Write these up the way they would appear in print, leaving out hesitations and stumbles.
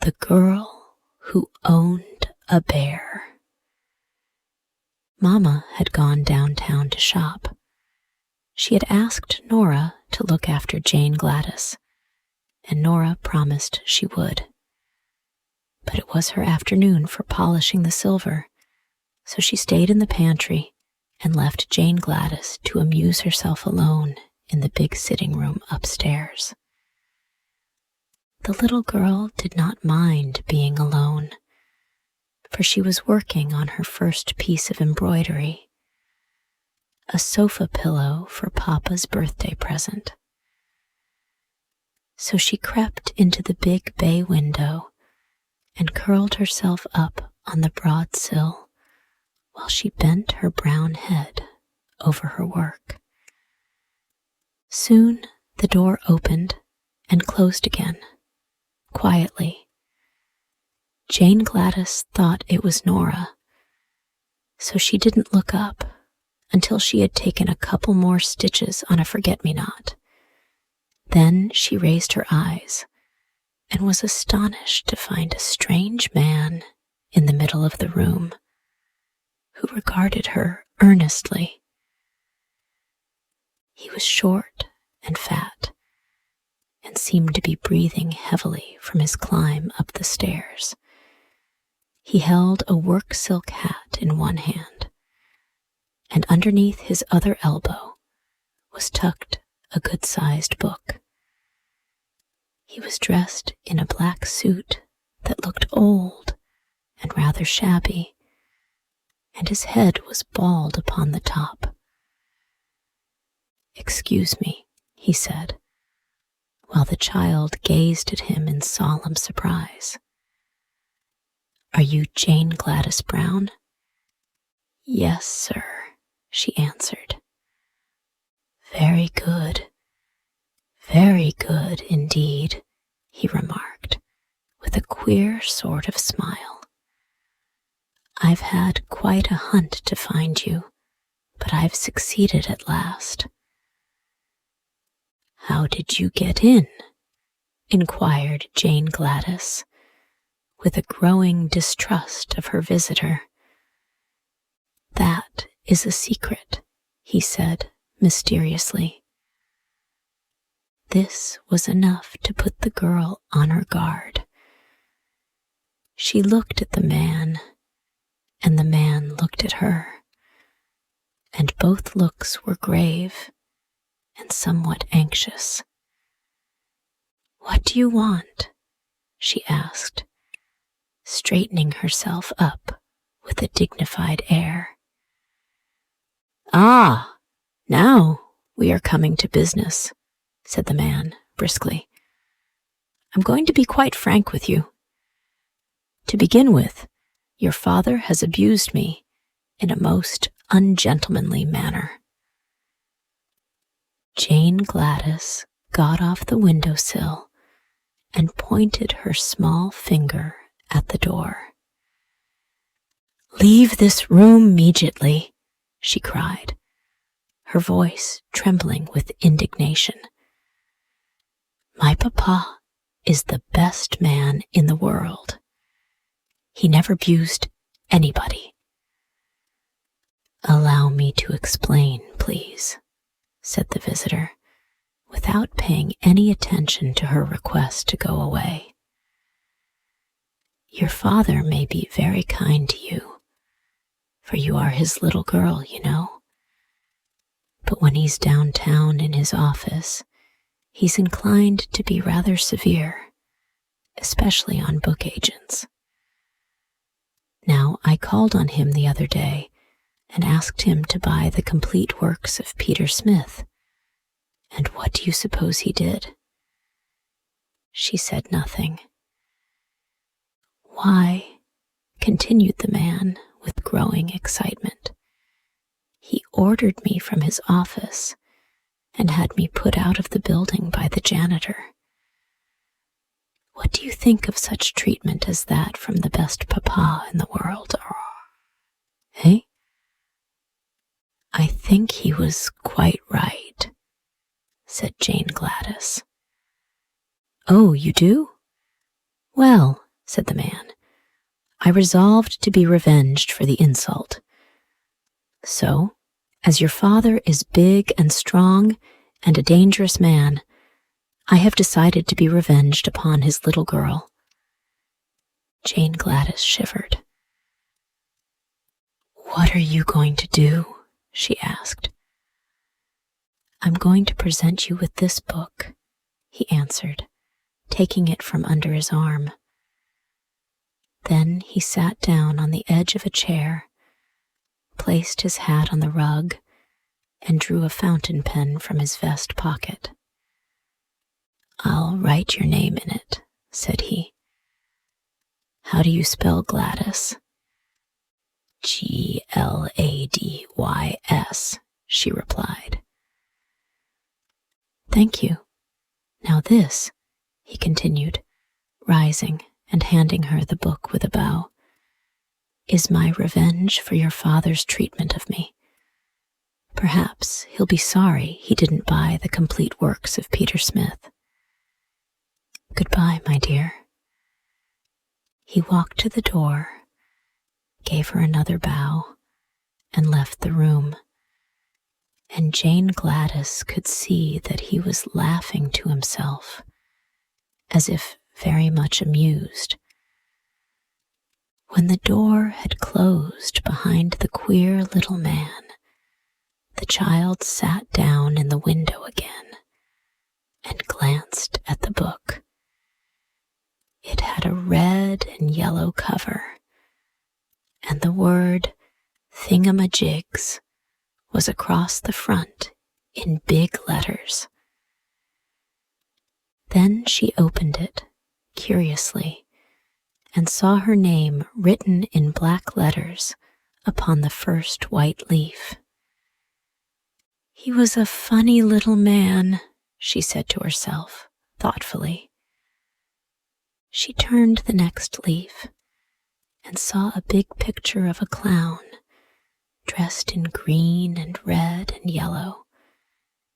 The Girl Who Owned a Bear. Mama had gone downtown to shop. She had asked Nora to look after Jane Gladys, and Nora promised she would. But it was her afternoon for polishing the silver, so she stayed in the pantry and left Jane Gladys to amuse herself alone in the big sitting room upstairs. The little girl did not mind being alone, for she was working on her first piece of embroidery, a sofa pillow for Papa's birthday present. So she crept into the big bay window and curled herself up on the broad sill while she bent her brown head over her work. Soon the door opened and closed again, quietly. Jane Gladys thought it was Nora, so she didn't look up until she had taken a couple more stitches on a forget-me-not. Then she raised her eyes and was astonished to find a strange man in the middle of the room who regarded her earnestly. He was short and fat and seemed to be breathing heavily from his climb up the stairs. He held a work silk hat in one hand, and underneath his other elbow was tucked a good-sized book. He was dressed in a black suit that looked old and rather shabby, and his head was bald upon the top. "Excuse me," he said, while the child gazed at him in solemn surprise. "Are you Jane Gladys Brown?" "Yes, sir," she answered. Very good indeed," he remarked, with a queer sort of smile. "I've had quite a hunt to find you, but I've succeeded at last." "How did you get in?" inquired Jane Gladys, with a growing distrust of her visitor. "That is a secret," he said mysteriously. This was enough to put the girl on her guard. She looked at the man, and the man looked at her, and both looks were grave and somewhat anxious. "What do you want?" she asked, straightening herself up with a dignified air. "Ah, now we are coming to business," said the man briskly. "I'm going to be quite frank with you. To begin with, your father has abused me in a most ungentlemanly manner." Jane Gladys got off the windowsill and pointed her small finger at the door. "Leave this room immediately," she cried, her voice trembling with indignation. "My papa is the best man in the world. He never abused anybody." "Allow me to explain, please," said the visitor, without paying any attention to her request to go away. "Your father may be very kind to you, for you are his little girl, you know. But when he's downtown in his office, he's inclined to be rather severe, especially on book agents. Now, I called on him the other day and asked him to buy the complete works of Peter Smith. And what do you suppose he did?" She said nothing. "Why," continued the man with growing excitement, "he ordered me from his office and had me put out of the building by the janitor. What do you think of such treatment as that from the best papa in the world? Eh?" "I think he was quite right," said Jane Gladys. "Oh, you do? Well, said the man. "I resolved to be revenged for the insult. So, as your father is big and strong and a dangerous man, I have decided to be revenged upon his little girl." Jane Gladys shivered. "What are you going to do?" she asked. "I'm going to present you with this book," he answered, taking it from under his arm. Then he sat down on the edge of a chair, placed his hat on the rug, and drew a fountain pen from his vest pocket. "I'll write your name in it," said he. "How do you spell Gladys?" "Gladys," she replied. "Thank you. Now this," he continued, rising and handing her the book with a bow, "is my revenge for your father's treatment of me. Perhaps he'll be sorry he didn't buy the complete works of Peter Smith. Goodbye, my dear." He walked to the door, gave her another bow, and left the room. And Jane Gladys could see that he was laughing to himself, as if very much amused. When the door had closed behind the queer little man, the child sat down in the window again and glanced at the book. It had a red and yellow cover, and the word thingamajigs was across the front in big letters. Then she opened it curiously and saw her name written in black letters upon the first white leaf. "He was a funny little man," she said to herself thoughtfully. She turned the next leaf and saw a big picture of a clown dressed in green and red and yellow,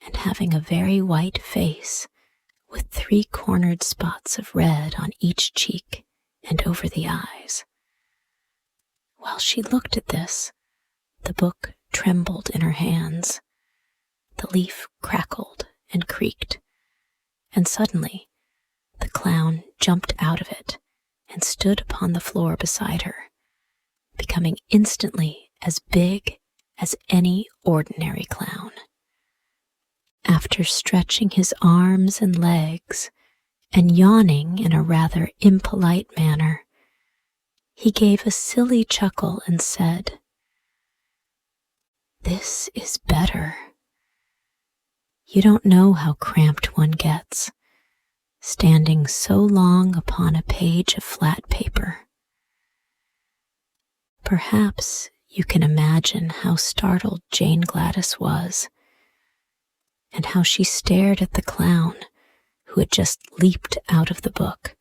and having a very white face with 3-cornered spots of red on each cheek and over the eyes. While she looked at this, the book trembled in her hands. The leaf crackled and creaked, and suddenly the clown jumped out of it and stood upon the floor beside her, becoming instantly as big as any ordinary clown. After stretching his arms and legs and yawning in a rather impolite manner, he gave a silly chuckle and said, "This is better. You don't know how cramped one gets, standing so long upon a page of flat paper." Perhaps you can imagine how startled Jane Gladys was, and how she stared at the clown who had just leaped out of the book.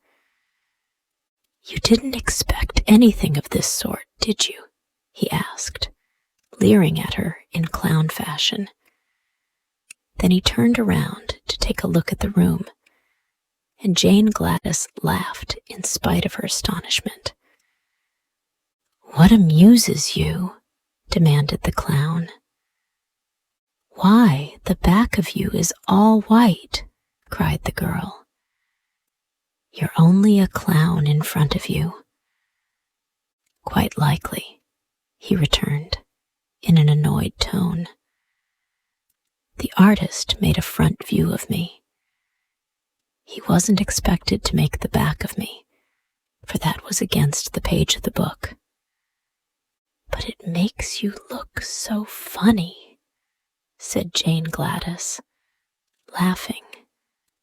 "You didn't expect anything of this sort, did you?" he asked, leering at her in clown fashion. Then he turned around to take a look at the room, and Jane Gladys laughed in spite of her astonishment. "What amuses you?" demanded the clown. "Why, the back of you is all white," cried the girl. "You're only a clown in front of you." "Quite likely," he returned in an annoyed tone. "The artist made a front view of me. He wasn't expected to make the back of me, for that was against the page of the book. But it makes you look so funny," said Jane Gladys, laughing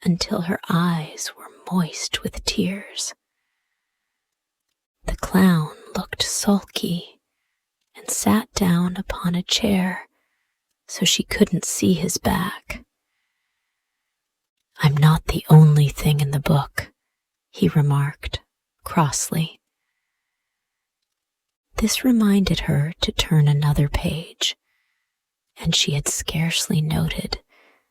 until her eyes were moist with tears. The clown looked sulky and sat down upon a chair so she couldn't see his back. "I'm not the only thing in the book," he remarked crossly. This reminded her to turn another page, and she had scarcely noted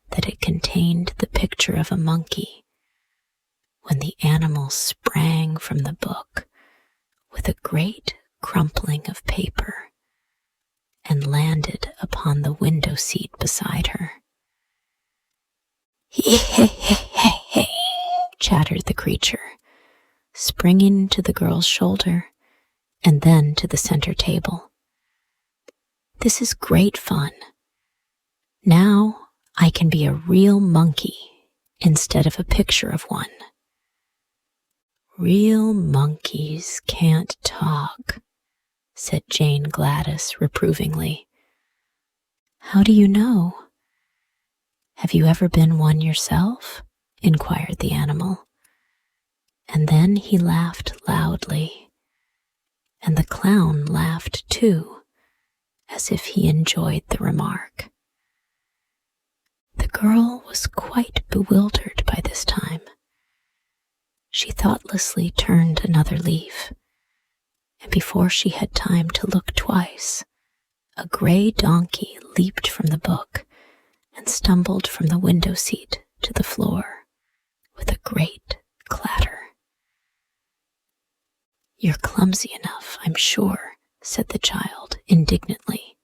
that it contained the picture of a monkey, when the animal sprang from the book with a great crumpling of paper and landed upon the window seat beside her. "He-he-he-he-he," chattered the creature, springing to the girl's shoulder and then to the center table. "This is great fun. Now I can be a real monkey instead of a picture of one." "Real monkeys can't talk," said Jane Gladys reprovingly. "How do you know? Have you ever been one yourself?" inquired the animal. And then he laughed loudly, and the clown laughed too, as if he enjoyed the remark. The girl was quite bewildered by this time. She thoughtlessly turned another leaf, and before she had time to look twice, a gray donkey leaped from the book and stumbled from the window seat to the floor with a great clatter. "You're clumsy enough, I'm sure," said the child indignantly,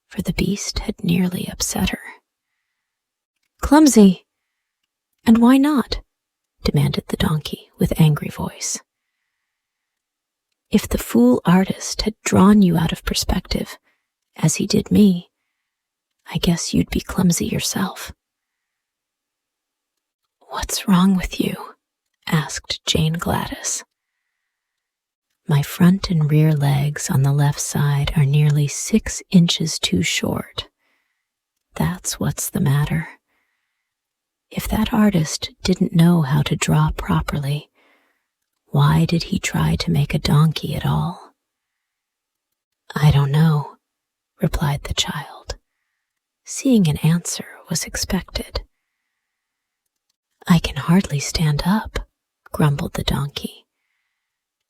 for the beast had nearly upset her. "Clumsy? And why not?" demanded the donkey with angry voice. "If the fool artist had drawn you out of perspective, as he did me, I guess you'd be clumsy yourself." "What's wrong with you?" asked Jane Gladys. "My front and rear legs on the left side are nearly 6 inches too short. That's what's the matter. If that artist didn't know how to draw properly, why did he try to make a donkey at all?" "I don't know," replied the child, seeing an answer was expected. "I can hardly stand up," grumbled the donkey,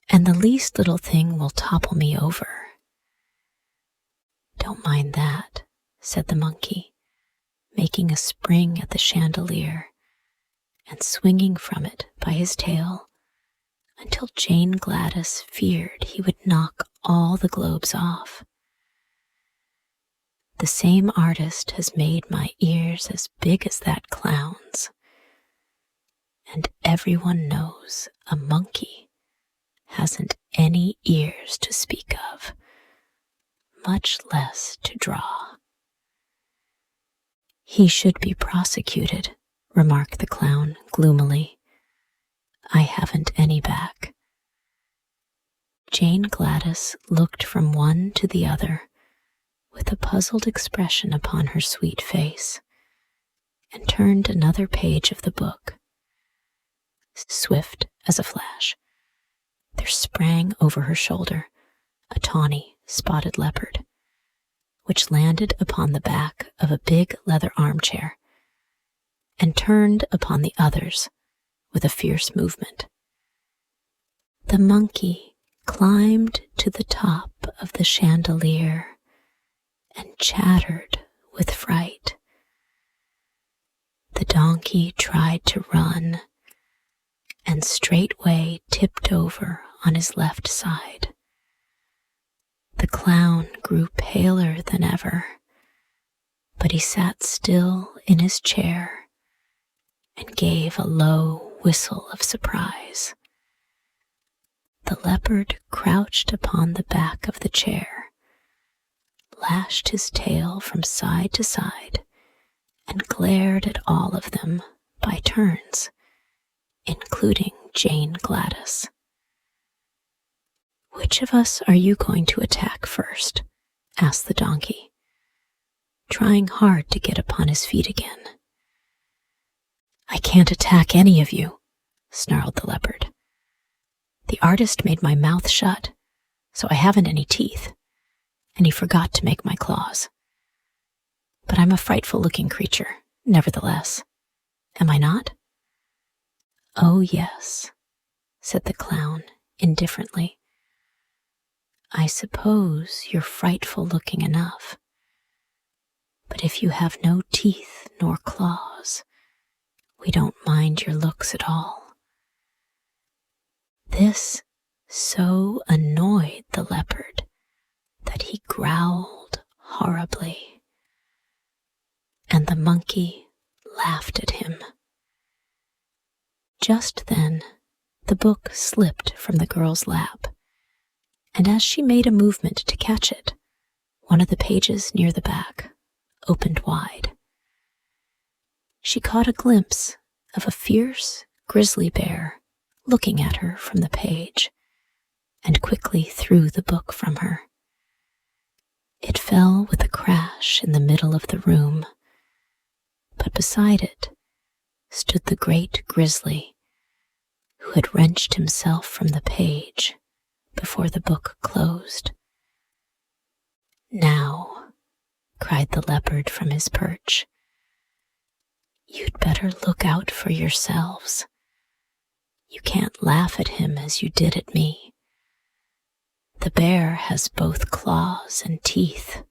"and the least little thing will topple me over." "Don't mind that," said the monkey, making a spring at the chandelier and swinging from it by his tail until Jane Gladys feared he would knock all the globes off. "The same artist has made my ears as big as that clown's, and everyone knows a monkey hasn't any ears to speak of, much less to draw." "He should be prosecuted," remarked the clown gloomily. "I haven't any back." Jane Gladys looked from one to the other with a puzzled expression upon her sweet face, and turned another page of the book. Swift as a flash, there sprang over her shoulder a tawny, spotted leopard, which landed upon the back of a big leather armchair and turned upon the others with a fierce movement. The monkey climbed to the top of the chandelier and chattered with fright. The donkey tried to run and straightway tipped over on his left side. The clown grew paler than ever, but he sat still in his chair and gave a low whistle of surprise. The leopard crouched upon the back of the chair, lashed his tail from side to side, and glared at all of them by turns, including Jane Gladys. "Which of us are you going to attack first?" asked the donkey, trying hard to get upon his feet again. "I can't attack any of you," snarled the leopard. "The artist made my mouth shut, so I haven't any teeth, and he forgot to make my claws. But I'm a frightful-looking creature, nevertheless. Am I not?" "Oh, yes," said the clown indifferently. "I suppose you're frightful-looking enough. But if you have no teeth nor claws, we don't mind your looks at all. This so annoyed the leopard that he growled horribly, and the monkey laughed at him. Just then, the book slipped from the girl's lap, and as she made a movement to catch it, one of the pages near the back opened wide. She caught a glimpse of a fierce grizzly bear looking at her from the page, and quickly threw the book from her. It fell with a crash in the middle of the room, but beside it stood the great grizzly, who had wrenched himself from the page before the book closed. "Now," cried the leopard from his perch, "you'd better look out for yourselves. You can't laugh at him as you did at me. The bear has both claws and teeth."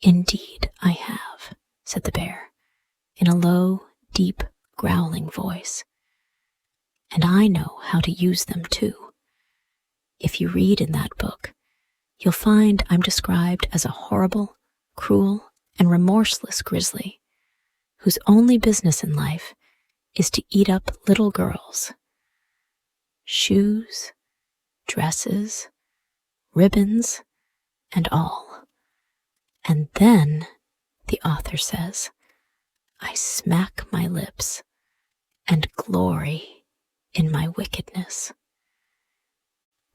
"Indeed I have," said the bear, in a low, deep, growling voice. "And I know how to use them too. If you read in that book, you'll find I'm described as a horrible, cruel, and remorseless grizzly, whose only business in life is to eat up little girls. Shoes, dresses, ribbons, and all. And then, the author says, I smack my lips and glory in my wickedness."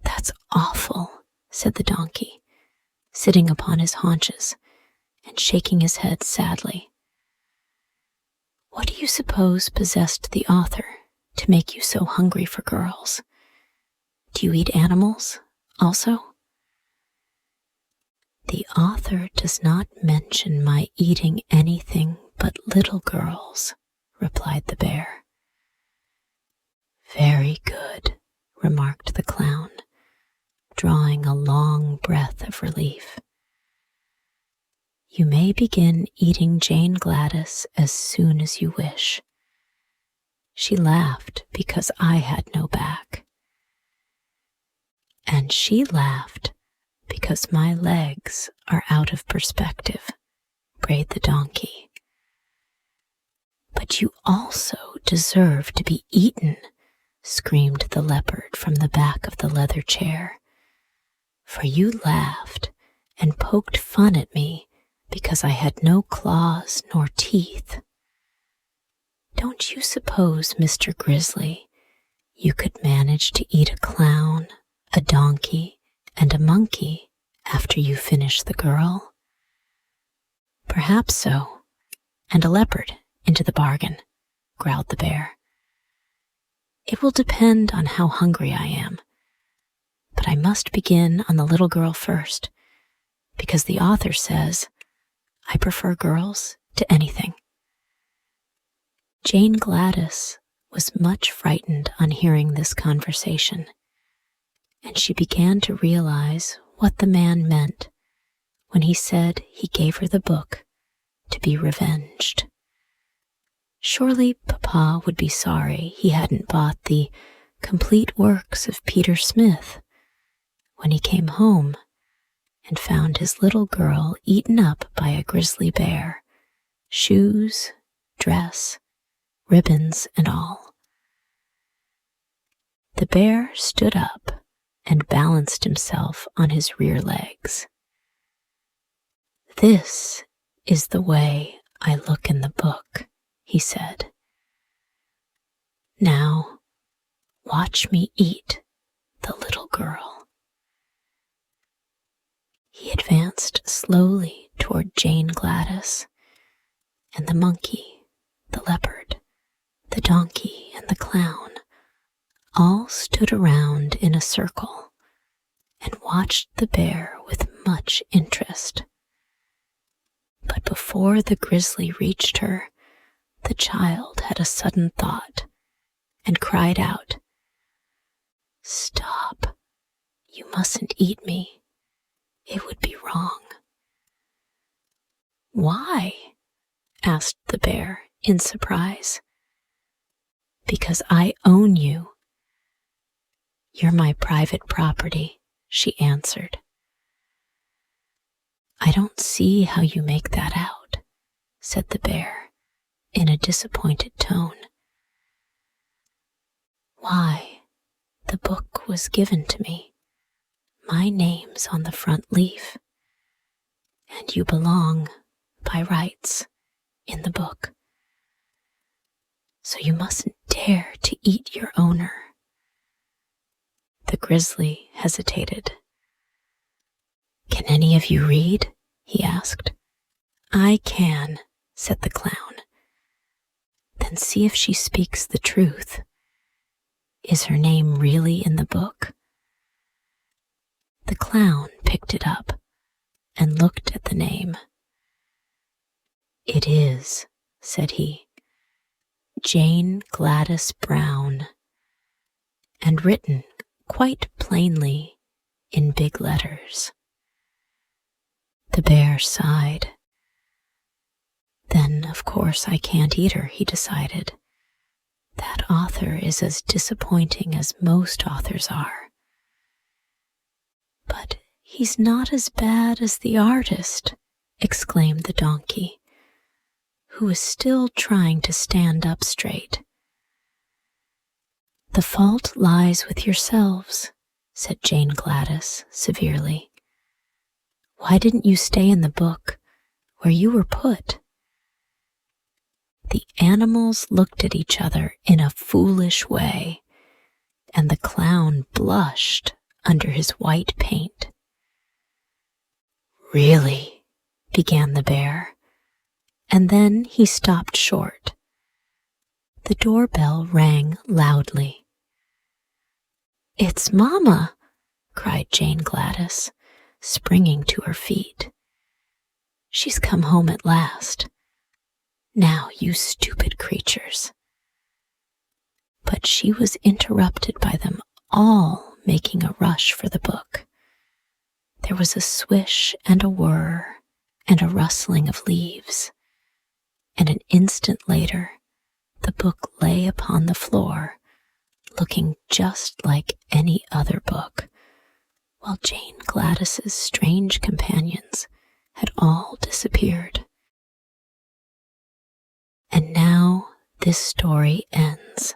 "That's awful," said the donkey, sitting upon his haunches and shaking his head sadly. "What do you suppose possessed the author to make you so hungry for girls? Do you eat animals also?" "The author does not mention my eating anything but little girls," replied the bear. "Very good," remarked the clown, drawing a long breath of relief. "You may begin eating Jane Gladys as soon as you wish. She laughed because I had no back. And she laughed because my legs are out of perspective," brayed the donkey. "But you also deserve to be eaten," screamed the leopard from the back of the leather chair, "for you laughed and poked fun at me because I had no claws nor teeth. Don't you suppose, Mr. Grizzly, you could manage to eat a clown, a donkey, and a monkey after you finish the girl?" "Perhaps so, and a leopard into the bargain," growled the bear. "It will depend on how hungry I am, but I must begin on the little girl first, because the author says I prefer girls to anything." Jane Gladys was much frightened on hearing this conversation, and she began to realize what the man meant when he said he gave her the book to be revenged. Surely Papa would be sorry he hadn't bought the complete works of Peter Smith when he came home and found his little girl eaten up by a grizzly bear, shoes, dress, ribbons, and all. The bear stood up and balanced himself on his rear legs. "This is the way I look in the book," he said. "Now, watch me eat the little girl." He advanced slowly toward Jane Gladys, and the monkey, the leopard, the donkey, and the clown all stood around in a circle and watched the bear with much interest. But before the grizzly reached her, the child had a sudden thought and cried out, "Stop! You mustn't eat me. It would be wrong." "Why?" asked the bear in surprise. "Because I own you, "You're my private property," she answered. "I don't see how you make that out," said the bear in a disappointed tone. "Why, the book was given to me. My name's on the front leaf, and you belong, by rights, in the book. So you mustn't dare to eat your owner." The grizzly hesitated. "Can any of you read?" he asked. "I can," said the clown. "Then see if she speaks the truth. Is her name really in the book?" The clown picked it up and looked at the name. "It is," said he, "Jane Gladys Brown," and written quite plainly in big letters. The bear sighed. "Then, of course, I can't eat her," he decided. "That author is as disappointing as most authors are. But he's not as bad as the artist," exclaimed the donkey, who was still trying to stand up straight. "The fault lies with yourselves," said Jane Gladys severely. "Why didn't you stay in the book where you were put?" The animals looked at each other in a foolish way, and the clown blushed under his white paint. "Really," began the bear, and then he stopped short. The doorbell rang loudly. "It's Mama!" cried Jane Gladys, springing to her feet. "She's come home at last. Now, you stupid creatures." But she was interrupted by them all making a rush for the book. There was a swish and a whir and a rustling of leaves, and an instant later the book lay upon the floor, looking just like any other book, while Jane Gladys's strange companions had all disappeared. And now this story ends.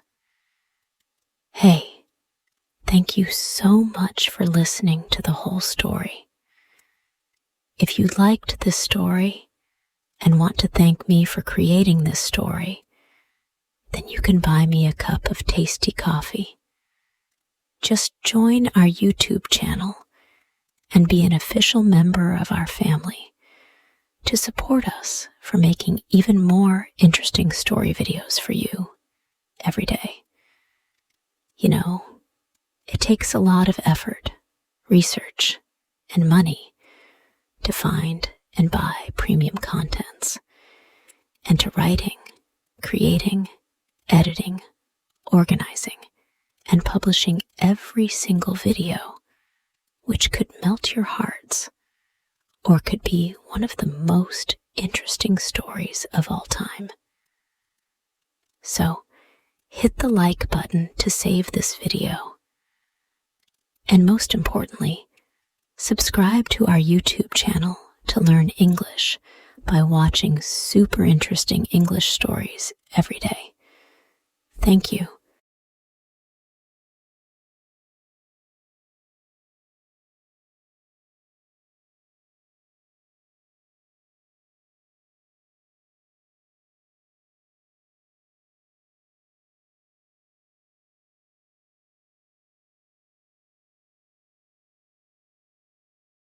Hey, thank you so much for listening to the whole story. If you liked this story and want to thank me for creating this story, then you can buy me a cup of tasty coffee. Just join our YouTube channel and be an official member of our family to support us for making even more interesting story videos for you every day. You know, it takes a lot of effort, research, and money to find and buy premium contents, and to writing, creating, editing, organizing, and publishing every single video, which could melt your hearts or could be one of the most interesting stories of all time. So, hit the like button to save this video. And most importantly, subscribe to our YouTube channel to learn English by watching super interesting English stories every day. Thank you.